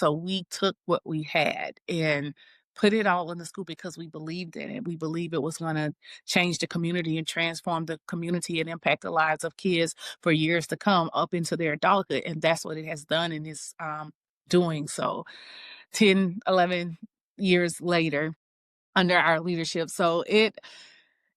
So we took what we had and put it all in the school because we believed in it. We believe it was going to change the community and transform the community and impact the lives of kids for years to come up into their adulthood. And that's what it has done and is doing so 10, 11 years later under our leadership. So it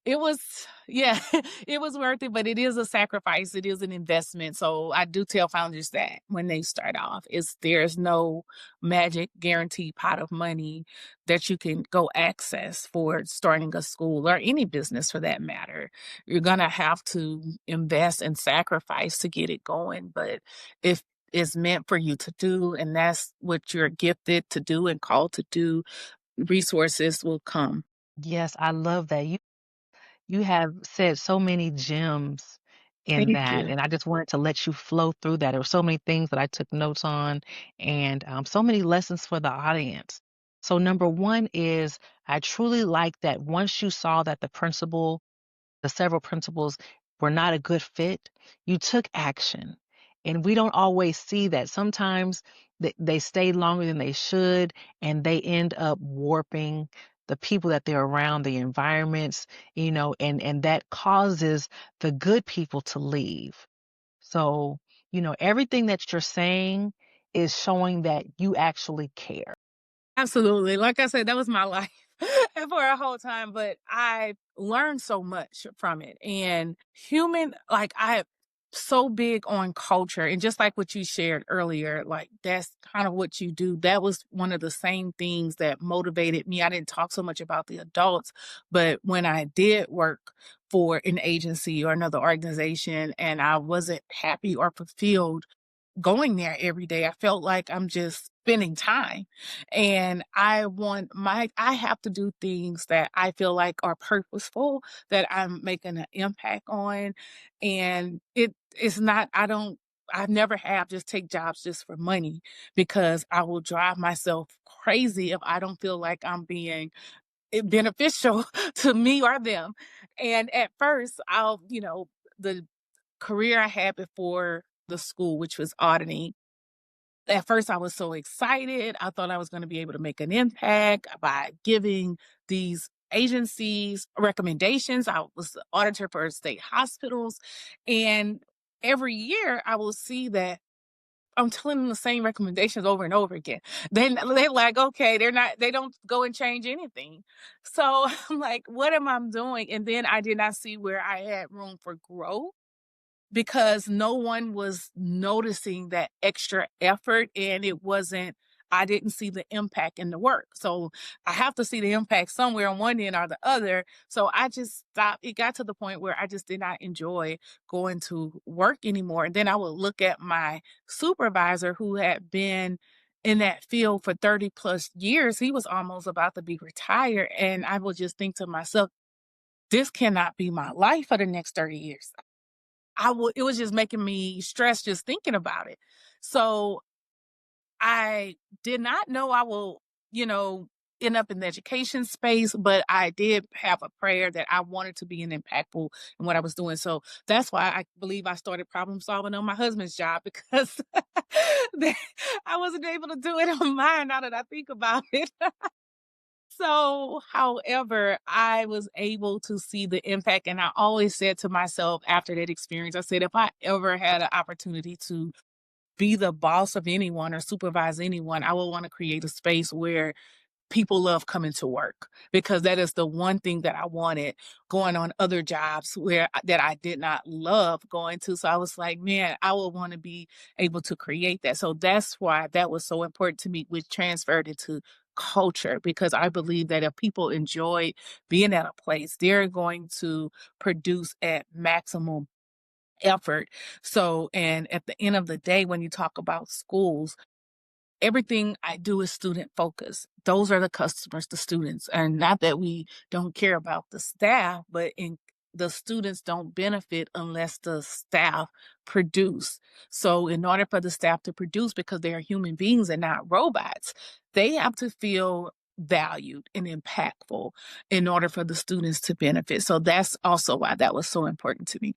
was, yeah, it was worth it, but it is a sacrifice. It is an investment. So I do tell founders that when they start off, is there's no magic guaranteed pot of money that you can go access for starting a school or any business for that matter. You're gonna have to invest and sacrifice to get it going. But if it's meant for you to do, and that's what you're gifted to do and called to do, resources will come. Yes, I love that. You have said so many gems in Thank that, you. and I just wanted to let you flow through that. There were so many things that I took notes on and, so many lessons for the audience. So number 1 is I truly like that once you saw that the several principles were not a good fit, you took action. And we don't always see that. Sometimes they stay longer than they should, and they end up warping the people that they're around, the environments, and that causes the good people to leave. So, everything that you're saying is showing that you actually care. Absolutely. Like I said, that was my life for a whole time, but I learned so much from it. And I so big on culture. And just like what you shared earlier, like that's kind of what you do. That was one of the same things that motivated me. I didn't talk so much about the adults, but when I did work for an agency or another organization and I wasn't happy or fulfilled going there every day. I felt like I'm just spending time. And I have to do things that I feel like are purposeful, that I'm making an impact on. And it's not, I never have just take jobs just for money because I will drive myself crazy if I don't feel like I'm being beneficial to me or them. And at first, the career I had before the school, which was auditing. At first, I was so excited. I thought I was going to be able to make an impact by giving these agencies recommendations. I was the auditor for state hospitals. And every year, I will see that I'm telling them the same recommendations over and over again. They're like, okay, they don't go and change anything. So I'm like, what am I doing? And then I did not see where I had room for growth because no one was noticing that extra effort and I didn't see the impact in the work. So I have to see the impact somewhere on one end or the other. So I just stopped. It got to the point where I just did not enjoy going to work anymore. And then I would look at my supervisor who had been in that field for 30 plus years. He was almost about to be retired. And I would just think to myself, this cannot be my life for the next 30 years. It was just making me stressed just thinking about it. So I did not know I will, you know, end up in the education space, but I did have a prayer that I wanted to be an impactful in what I was doing. So that's why I believe I started problem solving on my husband's job because I wasn't able to do it on mine now that I think about it. So, however, I was able to see the impact, and I always said to myself after that experience, I said, if I ever had an opportunity to be the boss of anyone or supervise anyone, I would want to create a space where people love coming to work because that is the one thing that I wanted going on other jobs that I did not love going to. So I was like, man, I would want to be able to create that. So that's why that was so important to me, which transferred into culture because I believe that if people enjoy being at a place, they're going to produce at maximum effort. So, and at the end of the day, when you talk about schools, everything I do is student focused. Those are the customers, the students. And not that we don't care about the staff, but the students don't benefit unless the staff produce. So in order for the staff to produce, because they are human beings and not robots, they have to feel valued and impactful in order for the students to benefit. So that's also why that was so important to me.